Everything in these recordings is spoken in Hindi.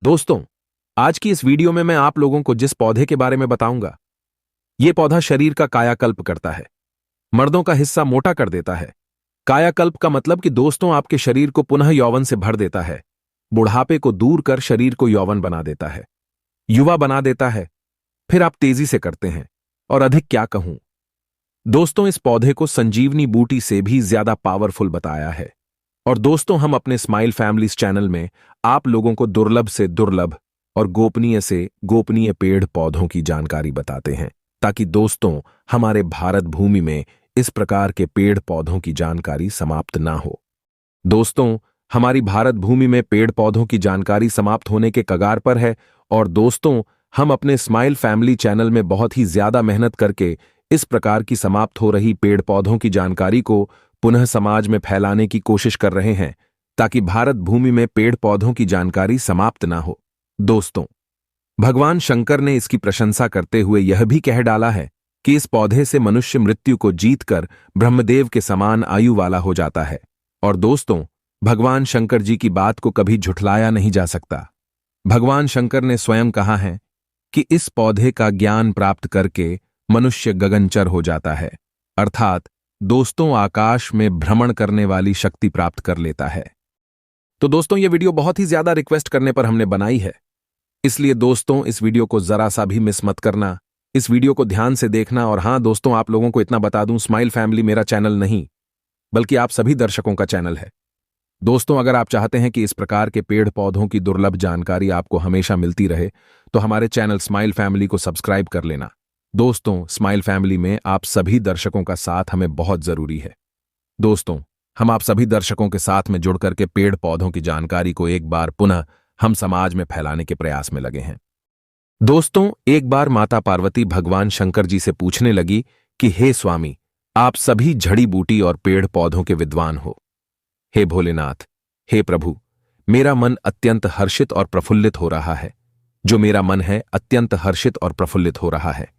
दोस्तों, आज की इस वीडियो में मैं आप लोगों को जिस पौधे के बारे में बताऊंगा, ये पौधा शरीर का कायाकल्प करता है। मर्दों का हिस्सा मोटा कर देता है। कायाकल्प का मतलब कि दोस्तों आपके शरीर को पुनः यौवन से भर देता है, बुढ़ापे को दूर कर शरीर को यौवन बना देता है, युवा बना देता है, फिर आप तेजी से करते हैं। और अधिक क्या कहूं दोस्तों, इस पौधे को संजीवनी बूटी से भी ज्यादा पावरफुल बताया है। और दोस्तों, हम अपने स्माइल फैमिलीज चैनल में आप लोगों को दुर्लभ से दुर्लभ और गोपनीय से गोपनीय पेड़ पौधों की जानकारी बताते हैं, ताकि दोस्तों हमारे भारत भूमि में इस प्रकार के पेड़ पौधों की जानकारी समाप्त ना हो। दोस्तों, हमारी भारत भूमि में पेड़ पौधों की जानकारी समाप्त होने के कगार पर है। और दोस्तों, हम अपने स्माइल फैमिली चैनल में बहुत ही ज्यादा मेहनत करके इस प्रकार की समाप्त हो रही पेड़ पौधों की जानकारी को पुनः समाज में फैलाने की कोशिश कर रहे हैं, ताकि भारत भूमि में पेड़ पौधों की जानकारी समाप्त ना हो। दोस्तों, भगवान शंकर ने इसकी प्रशंसा करते हुए यह भी कह डाला है कि इस पौधे से मनुष्य मृत्यु को जीतकर ब्रह्मदेव के समान आयु वाला हो जाता है। और दोस्तों, भगवान शंकर जी की बात को कभी झुठलाया नहीं जा सकता। भगवान शंकर ने स्वयं कहा है कि इस पौधे का ज्ञान प्राप्त करके मनुष्य गगनचर हो जाता है, अर्थात दोस्तों आकाश में भ्रमण करने वाली शक्ति प्राप्त कर लेता है। तो दोस्तों, यह वीडियो बहुत ही ज्यादा रिक्वेस्ट करने पर हमने बनाई है, इसलिए दोस्तों इस वीडियो को जरा सा भी मिस मत करना, इस वीडियो को ध्यान से देखना। और हां दोस्तों, आप लोगों को इतना बता दूं, स्माइल फैमिली मेरा चैनल नहीं बल्कि आप सभी दर्शकों का चैनल है। दोस्तों, अगर आप चाहते हैं कि इस प्रकार के पेड़ पौधों की दुर्लभ जानकारी आपको हमेशा मिलती रहे, तो हमारे चैनल स्माइल फैमिली को सब्सक्राइब कर लेना। दोस्तों, स्माइल फैमिली में आप सभी दर्शकों का साथ हमें बहुत जरूरी है। दोस्तों, हम आप सभी दर्शकों के साथ में जुड़कर के पेड़ पौधों की जानकारी को एक बार पुनः हम समाज में फैलाने के प्रयास में लगे हैं। दोस्तों, एक बार माता पार्वती भगवान शंकर जी से पूछने लगी कि हे स्वामी, आप सभी जड़ी बूटी और पेड़ पौधों के विद्वान हो। हे भोलेनाथ, हे प्रभु, मेरा मन अत्यंत हर्षित और प्रफुल्लित हो रहा है। जो मेरा मन है अत्यंत हर्षित और प्रफुल्लित हो रहा है।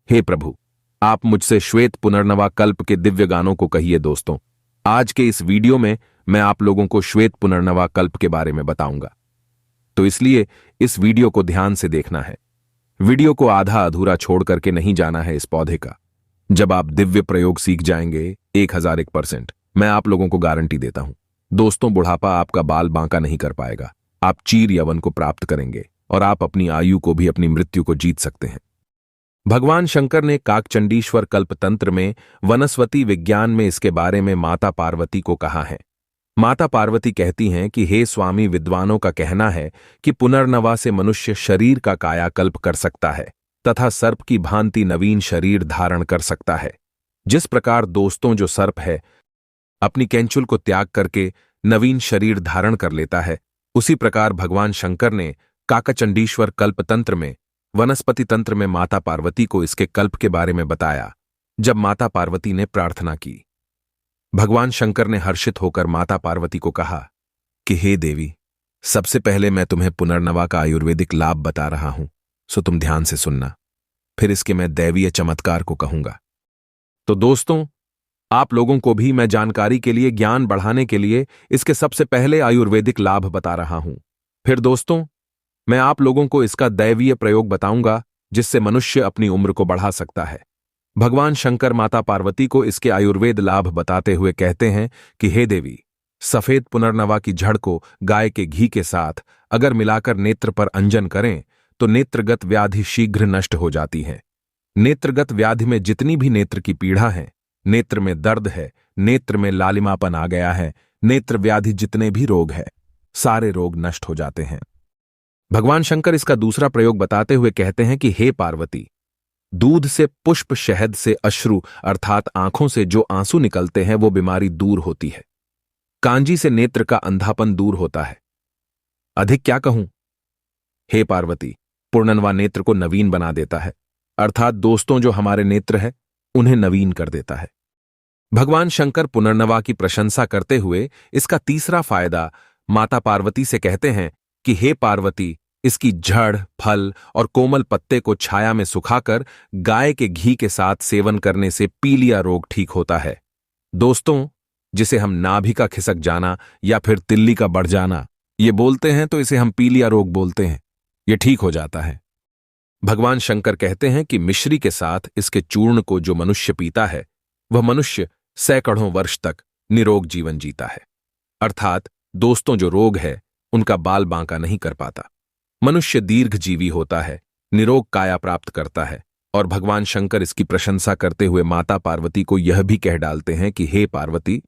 हे प्रभु, आप मुझसे श्वेत पुनर्नवा कल्प के दिव्य गानों को कहिए। दोस्तों, आज के इस वीडियो में मैं आप लोगों को श्वेत पुनर्नवा कल्प के बारे में बताऊंगा, तो इसलिए इस वीडियो को ध्यान से देखना है। वीडियो को आधा अधूरा छोड़ करके नहीं जाना है इस पौधे का। जब आप दिव्य प्रयोग सीख जाएंगे 1001%, मैं आप लोगों को गारंटी देता हूं दोस्तों, बुढ़ापा आपका बाल बांका नहीं कर पाएगा। आप चीर यवन को प्राप्त करेंगे और आप अपनी आयु को भी, अपनी मृत्यु को जीत सकते हैं। भगवान शंकर ने काकचंडीश्वर कल्पतंत्र में वनस्पति विज्ञान में इसके बारे में माता पार्वती को कहा है। माता पार्वती कहती हैं कि हे स्वामी, विद्वानों का कहना है कि पुनर्नवा से मनुष्य शरीर का कायाकल्प कर सकता है तथा सर्प की भांति नवीन शरीर धारण कर सकता है। जिस प्रकार दोस्तों जो सर्प है अपनी कैंचुल को त्याग करके नवीन शरीर धारण कर लेता है, उसी प्रकार भगवान शंकर ने काकचंडीश्वर कल्पतंत्र में, वनस्पति तंत्र में माता पार्वती को इसके कल्प के बारे में बताया। जब माता पार्वती ने प्रार्थना की, भगवान शंकर ने हर्षित होकर माता पार्वती को कहा कि हे देवी, सबसे पहले मैं तुम्हें पुनर्नवा का आयुर्वेदिक लाभ बता रहा हूं, सो तुम ध्यान से सुनना, फिर इसके मैं दैवीय चमत्कार को कहूंगा। तो दोस्तों, आप लोगों को भी मैं जानकारी के लिए, ज्ञान बढ़ाने के लिए इसके सबसे पहले आयुर्वेदिक लाभ बता रहा हूं। फिर दोस्तों, मैं आप लोगों को इसका दैवीय प्रयोग बताऊंगा, जिससे मनुष्य अपनी उम्र को बढ़ा सकता है। भगवान शंकर माता पार्वती को इसके आयुर्वेद लाभ बताते हुए कहते हैं कि हे देवी, सफेद पुनर्नवा की जड़ को गाय के घी के साथ अगर मिलाकर नेत्र पर अंजन करें तो नेत्रगत व्याधि शीघ्र नष्ट हो जाती है। नेत्रगत व्याधि में जितनी भी नेत्र की पीड़ा है, नेत्र में दर्द है, नेत्र में लालिमापन आ गया है, नेत्र व्याधि जितने भी रोग है, सारे रोग नष्ट हो जाते हैं। भगवान शंकर इसका दूसरा प्रयोग बताते हुए कहते हैं कि हे पार्वती, दूध से पुष्प, शहद से अश्रु अर्थात आंखों से जो आंसू निकलते हैं वो बीमारी दूर होती है। कांजी से नेत्र का अंधापन दूर होता है। अधिक क्या कहूं, हे पार्वती, पुनर्नवा नेत्र को नवीन बना देता है, अर्थात दोस्तों जो हमारे नेत्र है उन्हें नवीन कर देता है। भगवान शंकर पुनर्नवा की प्रशंसा करते हुए इसका तीसरा फायदा माता पार्वती से कहते हैं कि हे पार्वती, इसकी जड़, फल और कोमल पत्ते को छाया में सुखाकर गाय के घी के साथ सेवन करने से पीलिया रोग ठीक होता है। दोस्तों, जिसे हम नाभि का खिसक जाना या फिर तिल्ली का बढ़ जाना ये बोलते हैं तो इसे हम पीलिया रोग बोलते हैं। ये ठीक हो जाता है। भगवान शंकर कहते हैं कि मिश्री के साथ इसके चूर्ण को जो मनुष्य पीता है वह मनुष्य सैकड़ों वर्ष तक निरोग जीवन जीता है। अर्थात दोस्तों, जो रोग है उनका बाल बांका नहीं कर पाता। मनुष्य दीर्घजीवी होता है, निरोग काया प्राप्त करता है। और भगवान शंकर इसकी प्रशंसा करते हुए माता पार्वती को यह भी कह डालते हैं कि हे पार्वती,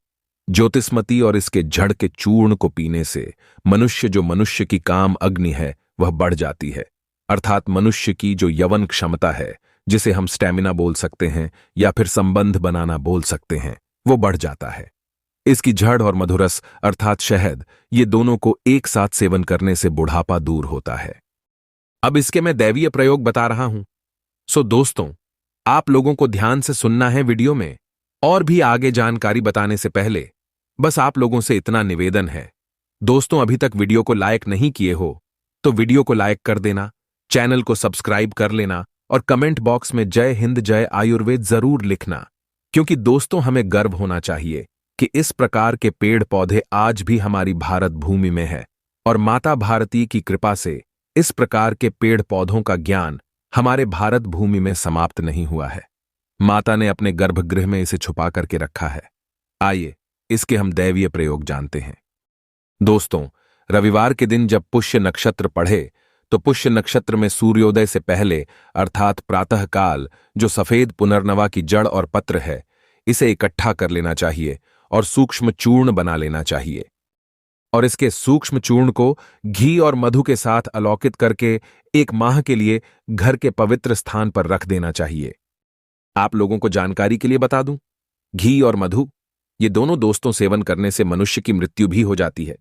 ज्योतिष्मती और इसके जड़ के चूर्ण को पीने से मनुष्य की काम अग्नि है वह बढ़ जाती है। अर्थात मनुष्य की जो यवन क्षमता है, जिसे हम स्टैमिना बोल सकते हैं या फिर संबंध बनाना बोल सकते हैं, वो बढ़ जाता है। इसकी जड़ और मधुरस अर्थात शहद, ये दोनों को एक साथ सेवन करने से बुढ़ापा दूर होता है। अब इसके मैं दैवीय प्रयोग बता रहा हूं। सो दोस्तों, आप लोगों को ध्यान से सुनना है वीडियो में। और भी आगे जानकारी बताने से पहले बस आप लोगों से इतना निवेदन है, दोस्तों, अभी तक वीडियो को लाइक नहीं किए हो तो वीडियो को लाइक कर देना, चैनल को सब्सक्राइब कर लेना और कमेंट बॉक्स में जय हिंद जय आयुर्वेद जरूर लिखना। क्योंकि दोस्तों, हमें गर्व होना चाहिए कि इस प्रकार के पेड़ पौधे आज भी हमारी भारत भूमि में है और माता भारती की कृपा से इस प्रकार के पेड़ पौधों का ज्ञान हमारे भारत भूमि में समाप्त नहीं हुआ है। माता ने अपने गर्भगृह में इसे छुपा करके रखा है। आइए इसके हम दैवीय प्रयोग जानते हैं। दोस्तों, रविवार के दिन जब पुष्य नक्षत्र पढ़े तो पुष्य नक्षत्र में सूर्योदय से पहले अर्थात प्रातःकाल जो सफेद पुनर्नवा की जड़ और पत्र है, इसे इकट्ठा कर लेना चाहिए और सूक्ष्म चूर्ण बना लेना चाहिए। और इसके सूक्ष्म चूर्ण को घी और मधु के साथ अलौकित करके 1 माह के लिए घर के पवित्र स्थान पर रख देना चाहिए। आप लोगों को जानकारी के लिए बता दूं, घी और मधु ये दोनों दोस्तों सेवन करने से मनुष्य की मृत्यु भी हो जाती है।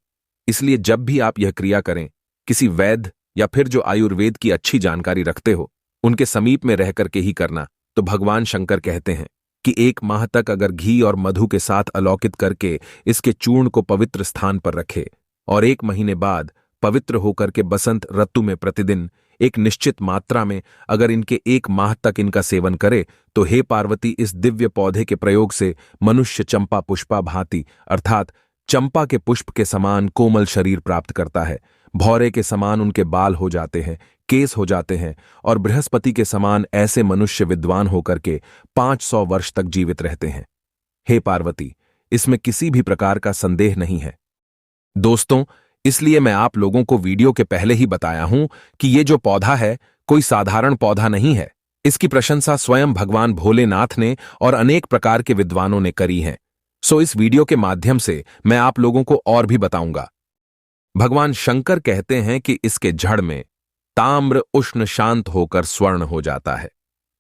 इसलिए जब भी आप यह क्रिया करें, किसी वैद्य या फिर जो आयुर्वेद की अच्छी जानकारी रखते हो उनके समीप में रह करके ही करना। तो भगवान शंकर कहते हैं कि 1 माह तक अगर घी और मधु के साथ अलौकित करके इसके चूर्ण को पवित्र स्थान पर रखे और 1 महीने बाद पवित्र होकर के बसंत ऋतु में प्रतिदिन एक निश्चित मात्रा में अगर इनके 1 माह तक इनका सेवन करे तो हे पार्वती, इस दिव्य पौधे के प्रयोग से मनुष्य चंपा पुष्पा भांति अर्थात चंपा के पुष्प के समान कोमल शरीर प्राप्त करता है। भौरे के समान उनके बाल हो जाते हैं, केस हो जाते हैं और बृहस्पति के समान ऐसे मनुष्य विद्वान होकर के 500 वर्ष तक जीवित रहते हैं। हे पार्वती, इसमें किसी भी प्रकार का संदेह नहीं है। दोस्तों, इसलिए मैं आप लोगों को वीडियो के पहले ही बताया हूं कि ये जो पौधा है कोई साधारण पौधा नहीं है। इसकी प्रशंसा स्वयं भगवान भोलेनाथ ने और अनेक प्रकार के विद्वानों ने करी है। सो इस वीडियो के माध्यम से मैं आप लोगों को और भी बताऊंगा। भगवान शंकर कहते हैं कि इसके जड़ में ताम्र उष्ण शांत होकर स्वर्ण हो जाता है।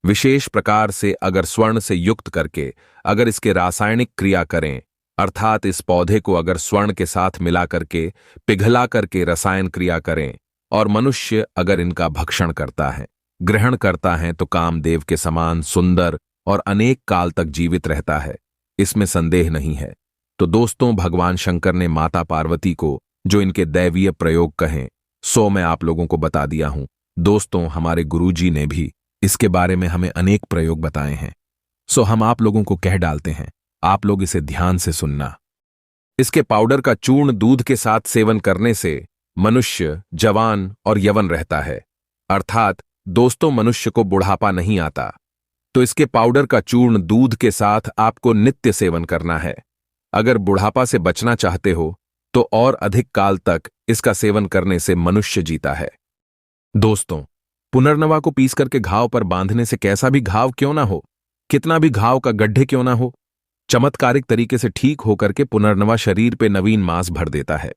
विशेष प्रकार से अगर स्वर्ण से युक्त करके अगर इसके रासायनिक क्रिया करें, अर्थात इस पौधे को अगर स्वर्ण के साथ मिला करके पिघला करके रसायन क्रिया करें और मनुष्य अगर इनका भक्षण करता है, ग्रहण करता है तो कामदेव के समान सुंदर और अनेक काल तक जीवित रहता है। इसमें संदेह नहीं है। तो दोस्तों, भगवान शंकर ने माता पार्वती को जो इनके दैवीय प्रयोग कहें सो मैं आप लोगों को बता दिया हूं। दोस्तों, हमारे गुरुजी ने भी इसके बारे में हमें अनेक प्रयोग बताए हैं। सो हम आप लोगों को कह डालते हैं, आप लोग इसे ध्यान से सुनना। इसके पाउडर का चूर्ण दूध के साथ सेवन करने से मनुष्य जवान और यवन रहता है। अर्थात दोस्तों, मनुष्य को बुढ़ापा नहीं आता। तो इसके पाउडर का चूर्ण दूध के साथ आपको नित्य सेवन करना है। अगर बुढ़ापा से बचना चाहते हो तो और अधिक काल तक इसका सेवन करने से मनुष्य जीता है। दोस्तों, पुनर्नवा को पीस करके घाव पर बांधने से कैसा भी घाव क्यों ना हो, कितना भी घाव का गड्ढे क्यों ना हो, चमत्कारिक तरीके से ठीक होकर के पुनर्नवा शरीर पे नवीन मांस भर देता है।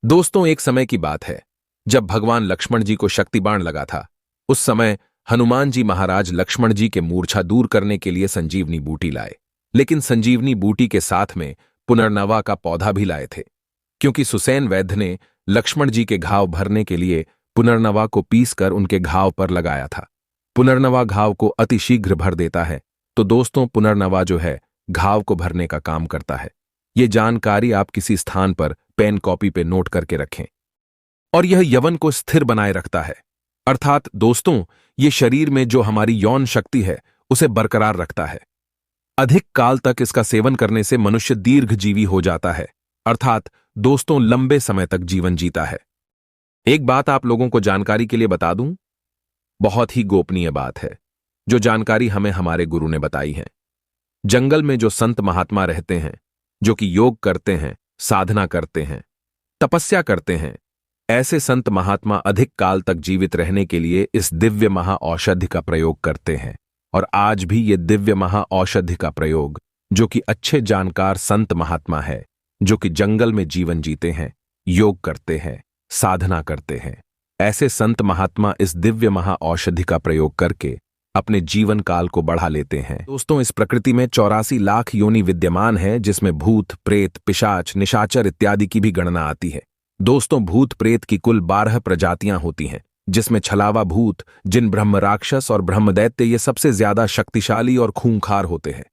दोस्तों, एक समय की बात है जब भगवान लक्ष्मण जी को शक्ति बाण लगा था। उस समय हनुमान जी महाराज लक्ष्मण जी के मूर्छा दूर करने के लिए संजीवनी बूटी लाए, लेकिन संजीवनी बूटी के साथ में पुनर्नवा का पौधा भी लाए थे, क्योंकि सुसैन वैद्य ने लक्ष्मण जी के घाव भरने के लिए पुनर्नवा को पीसकर उनके घाव पर लगाया था। पुनर्नवा घाव को अतिशीघ्र भर देता है। तो दोस्तों, पुनर्नवा जो है घाव को भरने का काम करता है। ये जानकारी आप किसी स्थान पर पेन कॉपी पे नोट करके रखें। और यह यवन को स्थिर बनाए रखता है। अर्थात दोस्तों, ये शरीर में जो हमारी यौन शक्ति है उसे बरकरार रखता है। अधिक काल तक इसका सेवन करने से मनुष्य दीर्घजीवी हो जाता है। अर्थात दोस्तों लंबे समय तक जीवन जीता है। एक बात आप लोगों को जानकारी के लिए बता दूं, बहुत ही गोपनीय बात है, जो जानकारी हमें हमारे गुरु ने बताई है। जंगल में जो संत महात्मा रहते हैं, जो कि योग करते हैं, साधना करते हैं, तपस्या करते हैं, ऐसे संत महात्मा अधिक काल तक जीवित रहने के लिए इस दिव्य महाऔषधि का प्रयोग करते हैं। और आज भी ये दिव्य महाऔषधि का प्रयोग, जो कि अच्छे जानकार संत महात्मा है, जो कि जंगल में जीवन जीते हैं, योग करते हैं, साधना करते हैं, ऐसे संत महात्मा इस दिव्य महाऔषधि का प्रयोग करके अपने जीवन काल को बढ़ा लेते हैं। दोस्तों, इस प्रकृति में 84 लाख योनि विद्यमान है, जिसमें भूत, प्रेत, पिशाच, निशाचर इत्यादि की भी गणना आती है। दोस्तों, भूत प्रेत की कुल 12 प्रजातियां होती हैं, जिसमें छलावा भूत, जिन, ब्रह्म राक्षस और ब्रह्मदैत्य ये सबसे ज्यादा शक्तिशाली और खूंखार होते हैं।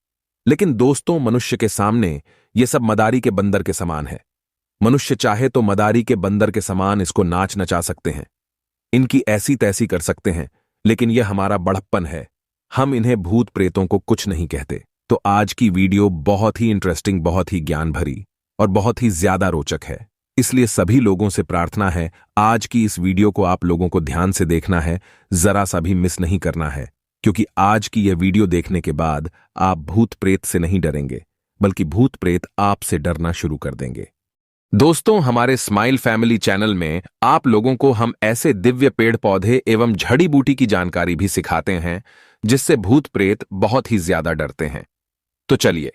लेकिन दोस्तों, मनुष्य के सामने ये सब मदारी के बंदर के समान है। मनुष्य चाहे तो मदारी के बंदर के समान इसको नाच नचा सकते हैं, इनकी ऐसी तैसी कर सकते हैं, लेकिन यह हमारा बड़प्पन है। हम इन्हें भूत प्रेतों को कुछ नहीं कहते। तो आज की वीडियो बहुत ही इंटरेस्टिंग, बहुत ही ज्ञान भरी और बहुत ही ज्यादा रोचक है। इसलिए सभी लोगों से प्रार्थना है, आज की इस वीडियो को आप लोगों को ध्यान से देखना है, जरा सा भी मिस नहीं करना है, क्योंकि आज की यह वीडियो देखने के बाद आप भूत प्रेत से नहीं डरेंगे, बल्कि भूत प्रेत आपसे डरना शुरू कर देंगे। दोस्तों, हमारे स्माइल फैमिली चैनल में आप लोगों को हम ऐसे दिव्य पेड़ पौधे एवं जड़ी बूटी की जानकारी भी सिखाते हैं, जिससे भूत प्रेत बहुत ही ज्यादा डरते हैं। तो चलिए,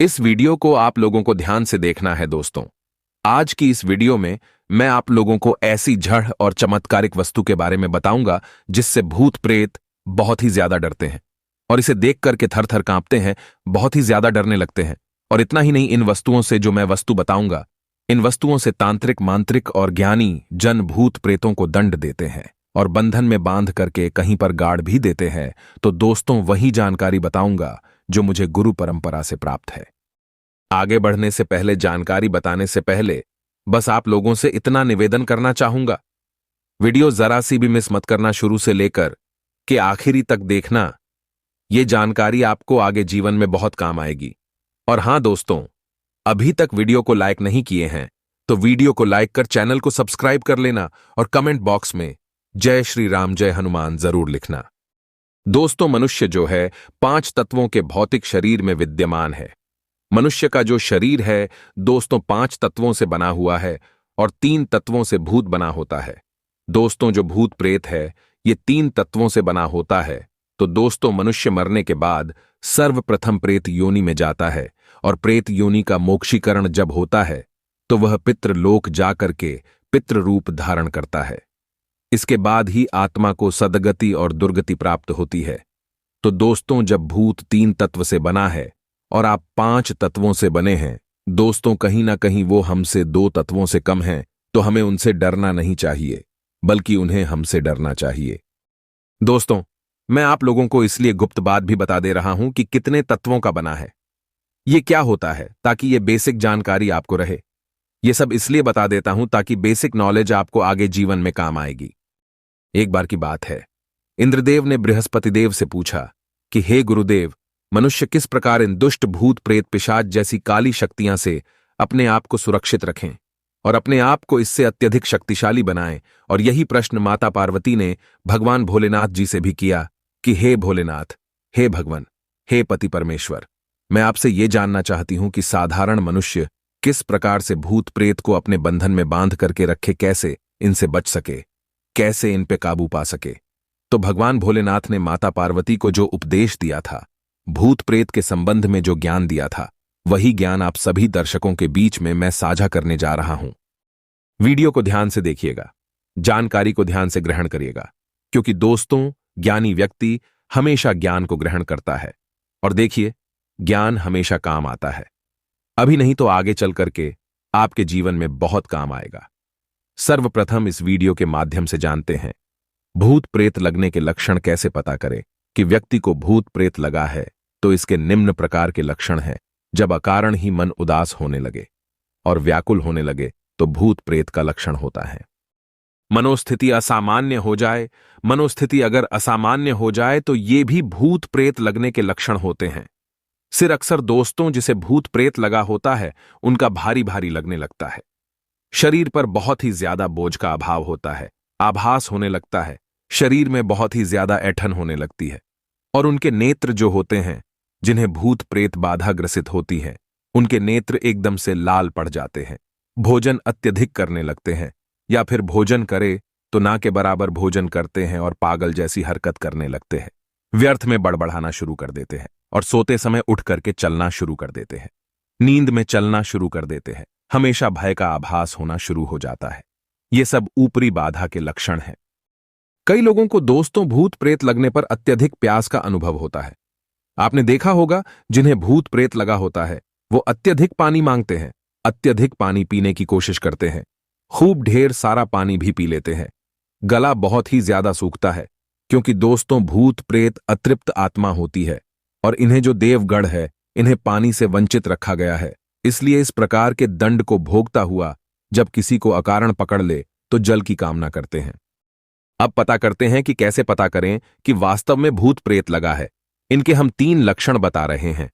इस वीडियो को आप लोगों को ध्यान से देखना है। दोस्तों, आज की इस वीडियो में मैं आप लोगों को ऐसी जड़ और चमत्कारिक वस्तु के बारे में बताऊंगा, जिससे भूत प्रेत बहुत ही ज्यादा डरते हैं और इसे देख करके थर थर कांपते हैं, बहुत ही ज्यादा डरने लगते हैं। और इतना ही नहीं, इन वस्तुओं से, जो मैं वस्तु बताऊंगा, इन वस्तुओं से तांत्रिक, मांत्रिक और ज्ञानी जन भूत प्रेतों को दंड देते हैं और बंधन में बांध करके कहीं पर गाड़ भी देते हैं। तो दोस्तों, वही जानकारी बताऊंगा जो मुझे गुरु परंपरा से प्राप्त है। आगे बढ़ने से पहले, जानकारी बताने से पहले, बस आप लोगों से इतना निवेदन करना चाहूंगा, वीडियो जरा सी भी मिस मत करना, शुरू से लेकर के आखिरी तक देखना। ये जानकारी आपको आगे जीवन में बहुत काम आएगी। और हां दोस्तों, अभी तक वीडियो को लाइक नहीं किए हैं तो वीडियो को लाइक कर चैनल को सब्सक्राइब कर लेना और कमेंट बॉक्स में जय श्री राम, जय हनुमान जरूर लिखना। दोस्तों, मनुष्य जो है 5 तत्वों के भौतिक शरीर में विद्यमान है। मनुष्य का जो शरीर है दोस्तों 5 तत्वों से बना हुआ है और 3 तत्वों से भूत बना होता है। दोस्तों, जो भूत प्रेत है ये 3 तत्वों से बना होता है। तो दोस्तों, मनुष्य मरने के बाद सर्वप्रथम प्रेत योनि में जाता है और प्रेत योनि का मोक्षीकरण जब होता है तो वह पितृलोक जाकर के पितृ रूप धारण करता है। इसके बाद ही आत्मा को सदगति और दुर्गति प्राप्त होती है। तो दोस्तों, जब भूत 3 तत्व से बना है और आप 5 तत्वों से बने हैं, दोस्तों कहीं ना कहीं वो हमसे 2 तत्वों से कम हैं, तो हमें उनसे डरना नहीं चाहिए, बल्कि उन्हें हमसे डरना चाहिए। दोस्तों, मैं आप लोगों को इसलिए गुप्त बात भी बता दे रहा हूं कि कितने तत्वों का बना है, ये क्या होता है, ताकि ये बेसिक जानकारी आपको रहे। ये सब इसलिए बता देता हूं ताकि बेसिक नॉलेज आपको आगे जीवन में काम आएगी। एक बार की बात है, इंद्रदेव ने बृहस्पति देव से पूछा कि हे गुरुदेव, मनुष्य किस प्रकार इन दुष्ट भूत प्रेत पिशाच जैसी काली शक्तियां से अपने आप को सुरक्षित रखें और अपने आप को इससे अत्यधिक शक्तिशाली बनाएं। और यही प्रश्न माता पार्वती ने भगवान भोलेनाथ जी से भी किया कि हे भोलेनाथ, हे भगवान, हे पति परमेश्वर, मैं आपसे ये जानना चाहती हूं कि साधारण मनुष्य किस प्रकार से भूत प्रेत को अपने बंधन में बांध करके रखे, कैसे इनसे बच सके, कैसे इन पे काबू पा सके। तो भगवान भोलेनाथ ने माता पार्वती को जो उपदेश दिया था, भूत प्रेत के संबंध में जो ज्ञान दिया था, वही ज्ञान आप सभी दर्शकों के बीच में मैं साझा करने जा रहा हूं। वीडियो को ध्यान से देखिएगा, जानकारी को ध्यान से ग्रहण करिएगा, क्योंकि दोस्तों, ज्ञानी व्यक्ति हमेशा ज्ञान को ग्रहण करता है। और देखिए, ज्ञान हमेशा काम आता है, अभी नहीं तो आगे चल करके आपके जीवन में बहुत काम आएगा। सर्वप्रथम इस वीडियो के माध्यम से जानते हैं भूत प्रेत लगने के लक्षण कैसे पता करें कि व्यक्ति को भूत प्रेत लगा है। तो इसके निम्न प्रकार के लक्षण हैं। जब अकारण ही मन उदास होने लगे और व्याकुल होने लगे तो भूत प्रेत का लक्षण होता है। मनोस्थिति असामान्य हो जाए, मनोस्थिति अगर असामान्य हो जाए तो ये भी भूत प्रेत लगने के लक्षण होते हैं। सिर अक्सर दोस्तों जिसे भूत प्रेत लगा होता है उनका भारी भारी लगने लगता है। शरीर पर बहुत ही ज्यादा बोझ का अभाव होता है, आभास होने लगता है, शरीर में बहुत ही ज्यादा ऐंठन होने लगती है। और उनके नेत्र जो होते हैं, जिन्हें भूत प्रेत बाधा ग्रसित होती है, उनके नेत्र एकदम से लाल पड़ जाते हैं, भोजन अत्यधिक करने लगते हैं, या फिर भोजन करे तो ना के बराबर भोजन करते हैं और पागल जैसी हरकत करने लगते हैं, व्यर्थ में बड़बड़ाना शुरू कर देते हैं और सोते समय उठ करके चलना शुरू कर देते हैं, नींद में चलना शुरू कर देते हैं, हमेशा भय का आभास होना शुरू हो जाता है। ये सब ऊपरी बाधा के लक्षण हैं। कई लोगों को दोस्तों भूत प्रेत लगने पर अत्यधिक प्यास का अनुभव होता है। आपने देखा होगा, जिन्हें भूत प्रेत लगा होता है वो अत्यधिक पानी मांगते हैं, अत्यधिक पानी पीने की कोशिश करते हैं, खूब ढेर सारा पानी भी पी लेते हैं। गला बहुत ही ज्यादा सूखता है, क्योंकि दोस्तों भूत प्रेत अतृप्त आत्मा होती है और इन्हें जो देवगढ़ है, इन्हें पानी से वंचित रखा गया है। इसलिए इस प्रकार के दंड को भोगता हुआ जब किसी को अकारण पकड़ ले तो जल की कामना करते हैं। अब पता करते हैं कि कैसे पता करें कि वास्तव में भूत प्रेत लगा है। इनके हम 3 लक्षण बता रहे हैं।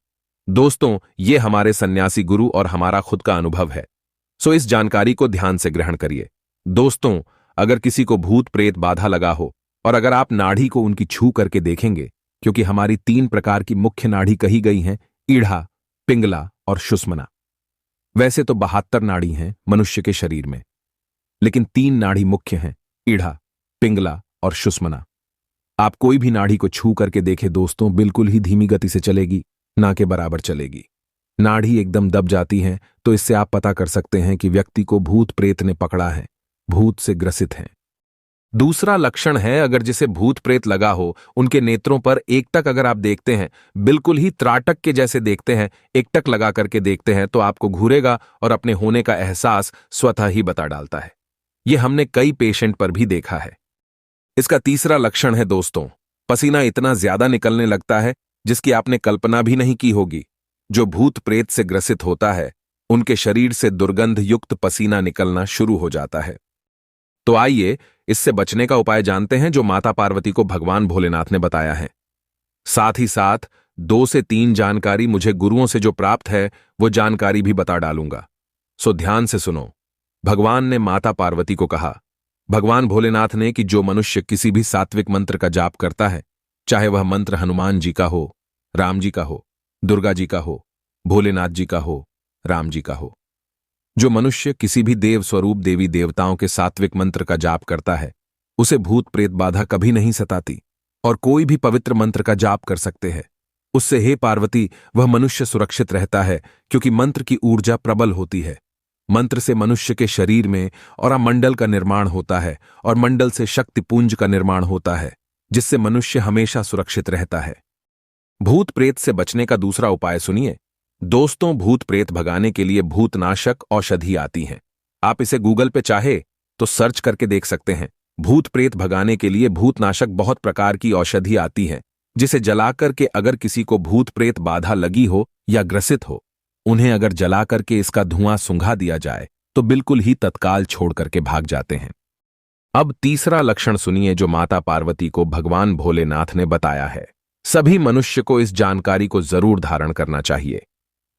दोस्तों, ये हमारे सन्यासी गुरु और हमारा खुद का अनुभव है, सो इस जानकारी को ध्यान से ग्रहण करिए। दोस्तों, अगर किसी को भूत प्रेत बाधा लगा हो और अगर आप नाड़ी को उनकी छू करके देखेंगे, क्योंकि हमारी 3 प्रकार की मुख्य नाड़ी कही गई हैं, ईढ़ा, पिंगला और सुषुम्ना। वैसे तो 72 नाड़ी हैं मनुष्य के शरीर में, लेकिन 3 नाड़ी मुख्य हैं, ईढ़ा, पिंगला और सुषुम्ना। आप कोई भी नाड़ी को छू करके देखें दोस्तों, बिल्कुल ही धीमी गति से चलेगी, ना के बराबर चलेगी। नाड़ी एकदम दब जाती है, तो इससे आप पता कर सकते हैं कि व्यक्ति को भूत प्रेत ने पकड़ा है, भूत से ग्रसित हैं। दूसरा लक्षण है, अगर जिसे भूत प्रेत लगा हो, उनके नेत्रों पर एकटक अगर आप देखते हैं, बिल्कुल ही त्राटक के जैसे देखते हैं, एकटक लगा करके देखते हैं, तो आपको घूरेगा और अपने होने का एहसास स्वतः ही बता डालता है। यह हमने कई पेशेंट पर भी देखा है। इसका तीसरा लक्षण है दोस्तों, पसीना इतना ज्यादा निकलने लगता है जिसकी आपने कल्पना भी नहीं की होगी। जो भूत प्रेत से ग्रसित होता है, उनके शरीर से दुर्गंध युक्त पसीना निकलना शुरू हो जाता है। तो आइए इससे बचने का उपाय जानते हैं, जो माता पार्वती को भगवान भोलेनाथ ने बताया है। साथ ही साथ 2 से 3 जानकारी मुझे गुरुओं से जो प्राप्त है, वो जानकारी भी बता डालूंगा। सो ध्यान से सुनो। भगवान ने माता पार्वती को कहा, भगवान भोलेनाथ ने, कि जो मनुष्य किसी भी सात्विक मंत्र का जाप करता है, चाहे वह मंत्र हनुमान जी का हो, राम जी का हो, दुर्गा जी का हो, भोलेनाथ जी का हो, राम जी का हो, जो मनुष्य किसी भी देव स्वरूप देवी देवताओं के सात्विक मंत्र का जाप करता है, उसे भूत प्रेत बाधा कभी नहीं सताती। और कोई भी पवित्र मंत्र का जाप कर सकते हैं। उससे हे पार्वती, वह मनुष्य सुरक्षित रहता है, क्योंकि मंत्र की ऊर्जा प्रबल होती है। मंत्र से मनुष्य के शरीर में और मंडल का निर्माण होता है और मंडल से शक्तिपुंज का निर्माण होता है, जिससे मनुष्य हमेशा सुरक्षित रहता है। भूत प्रेत से बचने का दूसरा उपाय सुनिए। दोस्तों, भूत प्रेत भगाने के लिए भूतनाशक औषधि आती हैं। आप इसे गूगल पे चाहे तो सर्च करके देख सकते हैं। भूत प्रेत भगाने के लिए भूतनाशक बहुत प्रकार की औषधि आती है, जिसे जलाकर के अगर किसी को भूत प्रेत बाधा लगी हो या ग्रसित हो, उन्हें अगर जला करके इसका धुआं सुंघा दिया जाए तो बिल्कुल ही तत्काल छोड़ करके भाग जाते हैं। अब तीसरा लक्षण सुनिए, जो माता पार्वती को भगवान भोलेनाथ ने बताया है। सभी मनुष्य को इस जानकारी को जरूर धारण करना चाहिए।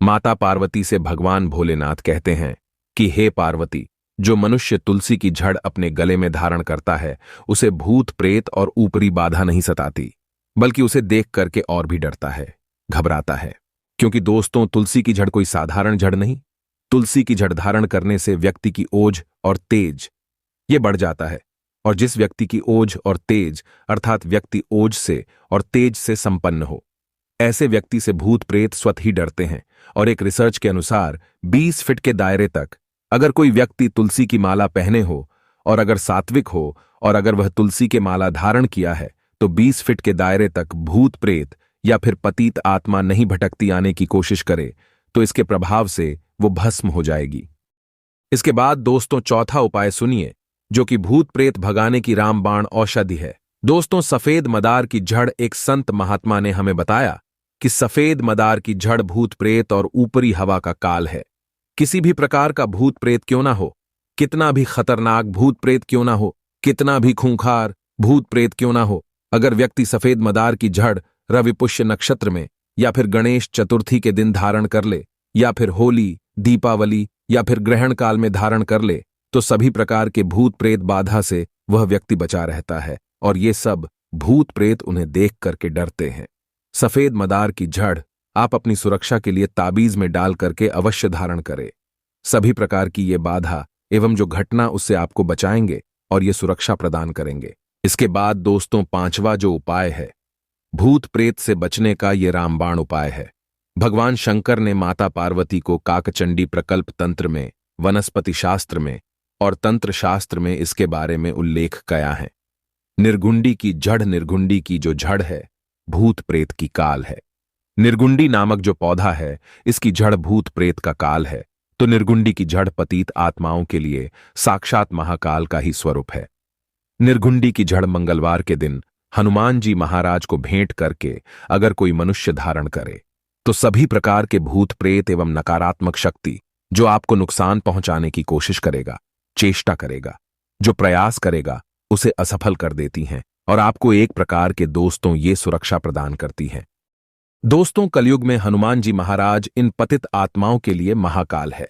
माता पार्वती से भगवान भोलेनाथ कहते हैं कि हे पार्वती, जो मनुष्य तुलसी की जड़ अपने गले में धारण करता है, उसे भूत प्रेत और ऊपरी बाधा नहीं सताती, बल्कि उसे देख करके और भी डरता है, घबराता है। क्योंकि दोस्तों, तुलसी की जड़ कोई साधारण जड़ नहीं। तुलसी की जड़ धारण करने से व्यक्ति की ओज और तेज ये बढ़ जाता है, और जिस व्यक्ति की ओज और तेज, अर्थात व्यक्ति ओज से और तेज से संपन्न हो, ऐसे व्यक्ति से भूत प्रेत स्वतः ही डरते हैं। और एक रिसर्च के अनुसार 20 फीट के दायरे तक अगर कोई व्यक्ति तुलसी की माला पहने हो और अगर सात्विक हो और अगर वह तुलसी के माला धारण किया है, तो 20 फीट के दायरे तक भूत प्रेत या फिर पतित आत्मा नहीं भटकती आने की कोशिश करे, तो इसके प्रभाव से वो भस्म हो जाएगी। इसके बाद दोस्तों, चौथा उपाय सुनिए, जो कि भूत प्रेत भगाने की रामबाण औषधि है। दोस्तों, सफेद मदार की जड़, एक संत महात्मा ने हमें बताया कि सफेद मदार की जड़ भूत प्रेत और ऊपरी हवा का काल है। किसी भी प्रकार का भूत प्रेत क्यों ना हो, कितना भी खतरनाक भूत प्रेत क्यों ना हो, कितना भी खूंखार भूत प्रेत क्यों ना हो, अगर व्यक्ति सफेद मदार की जड़ रवि पुष्य नक्षत्र में या फिर गणेश चतुर्थी के दिन धारण कर ले, या फिर होली, दीपावली या फिर ग्रहण काल में धारण कर ले, तो सभी प्रकार के भूत प्रेत बाधा से वह व्यक्ति बचा रहता है और ये सब भूत प्रेत उन्हें देख करके डरते हैं। सफेद मदार की जड़ आप अपनी सुरक्षा के लिए ताबीज में डाल करके अवश्य धारण करें। सभी प्रकार की ये बाधा एवं जो घटना उससे आपको बचाएंगे और ये सुरक्षा प्रदान करेंगे। इसके बाद दोस्तों, पांचवा जो उपाय है भूत प्रेत से बचने का, ये रामबाण उपाय है। भगवान शंकर ने माता पार्वती को काकचंडी प्रकल्प तंत्र में, वनस्पति शास्त्र में और तंत्र शास्त्र में इसके बारे में उल्लेख किया है। निर्गुंडी की जड़, निर्गुंडी की जो जड़ है भूत प्रेत की काल है। निर्गुंडी नामक जो पौधा है इसकी जड़ भूत प्रेत का काल है, तो निर्गुंडी की जड़ पतित आत्माओं के लिए साक्षात महाकाल का ही स्वरूप है। निर्गुंडी की जड़ मंगलवार के दिन हनुमान जी महाराज को भेंट करके अगर कोई मनुष्य धारण करे तो सभी प्रकार के भूत प्रेत एवं नकारात्मक शक्ति जो आपको नुकसान पहुंचाने की कोशिश करेगा, चेष्टा करेगा, जो प्रयास करेगा, उसे असफल कर देती हैं और आपको एक प्रकार के दोस्तों ये सुरक्षा प्रदान करती हैं। दोस्तों, कलयुग में हनुमान जी महाराज इन पतित आत्माओं के लिए महाकाल है।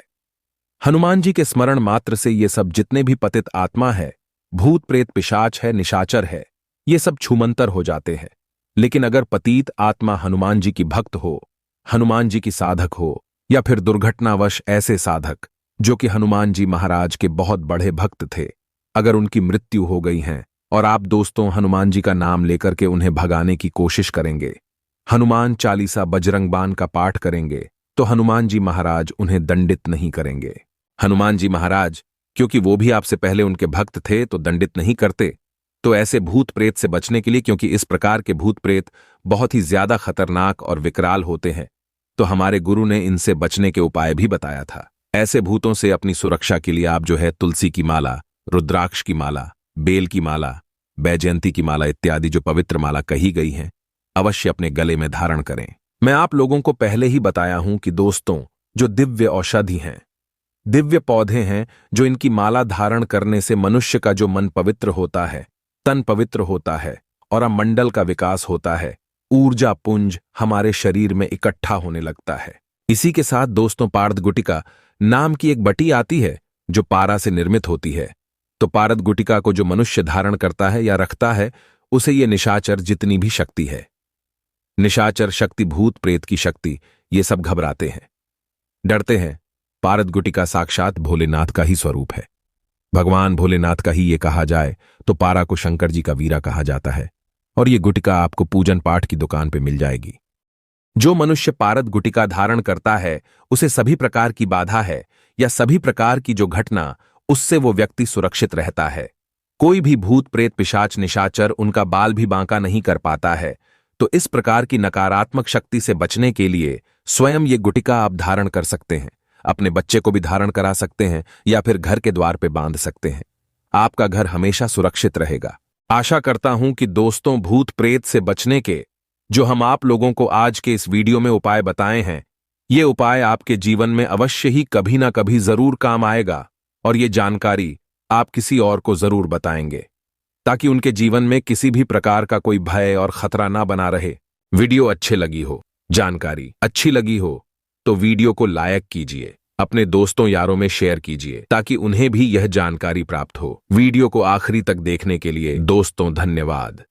हनुमान जी के स्मरण मात्र से ये सब जितने भी पतित आत्मा है, भूत प्रेत पिशाच है, निशाचर है, ये सब छूमंतर हो जाते हैं। लेकिन अगर पतित आत्मा हनुमान जी की भक्त हो, हनुमान जी की साधक हो, या फिर दुर्घटनावश ऐसे साधक जो कि हनुमान जी महाराज के बहुत बड़े भक्त थे, अगर उनकी मृत्यु हो गई है और आप दोस्तों हनुमान जी का नाम लेकर के उन्हें भगाने की कोशिश करेंगे, हनुमान चालीसा बजरंग बाण का पाठ करेंगे, तो हनुमान जी महाराज उन्हें दंडित नहीं करेंगे। हनुमान जी महाराज क्योंकि वो भी आपसे पहले उनके भक्त थे तो दंडित नहीं करते। तो ऐसे भूत प्रेत से बचने के लिए, क्योंकि इस प्रकार के भूत प्रेत बहुत ही ज्यादा खतरनाक और विकराल होते हैं, तो हमारे गुरु ने इनसे बचने के उपाय भी बताया था। ऐसे भूतों से अपनी सुरक्षा के लिए आप जो है तुलसी की माला, रुद्राक्ष की माला, बेल की माला, बैजयंती की माला इत्यादि जो पवित्र माला कही गई हैं, अवश्य अपने गले में धारण करें। मैं आप लोगों को पहले ही बताया हूं कि दोस्तों, जो दिव्य औषधि हैं, दिव्य पौधे हैं, जो इनकी माला धारण करने से मनुष्य का जो मन पवित्र होता है, तन पवित्र होता है और मंडल का विकास होता है, ऊर्जा पुंज हमारे शरीर में इकट्ठा होने लगता है। इसी के साथ दोस्तों, पारद गुटिका नाम की एक बटी आती है जो पारा से निर्मित होती है। तो पारद गुटिका को जो मनुष्य धारण करता है या रखता है, उसे ये निशाचर जितनी भी शक्ति है, निशाचर शक्ति, भूत प्रेत की शक्ति, ये सब घबराते हैं, डरते हैं। पारद गुटिका साक्षात भोलेनाथ का ही स्वरूप है। भगवान भोलेनाथ का ही ये कहा जाए तो पारा को शंकर जी का वीरा कहा जाता है और ये गुटिका आपको पूजन पाठ की दुकान पे मिल जाएगी। जो मनुष्य पारद गुटिका धारण करता है उसे सभी प्रकार की बाधा है या सभी प्रकार की जो घटना, उससे वो व्यक्ति सुरक्षित रहता है। कोई भी भूत प्रेत पिशाच निशाचर उनका बाल भी बांका नहीं कर पाता है। तो इस प्रकार की नकारात्मक शक्ति से बचने के लिए स्वयं ये गुटिका आप धारण कर सकते हैं। अपने बच्चे को भी धारण करा सकते हैं या फिर घर के द्वार पे बांध सकते हैं। आपका घर हमेशा सुरक्षित रहेगा। आशा करता हूं कि दोस्तों, भूत प्रेत से बचने के जो हम आप लोगों को आज के इस वीडियो में उपाय बताए हैं, ये उपाय आपके जीवन में अवश्य ही कभी ना कभी जरूर काम आएगा और ये जानकारी आप किसी और को जरूर बताएंगे ताकि उनके जीवन में किसी भी प्रकार का कोई भय और खतरा ना बना रहे। वीडियो अच्छे लगी हो, जानकारी अच्छी लगी हो तो वीडियो को लाइक कीजिए, अपने दोस्तों यारों में शेयर कीजिए ताकि उन्हें भी यह जानकारी प्राप्त हो। वीडियो को आखिरी तक देखने के लिए दोस्तों धन्यवाद।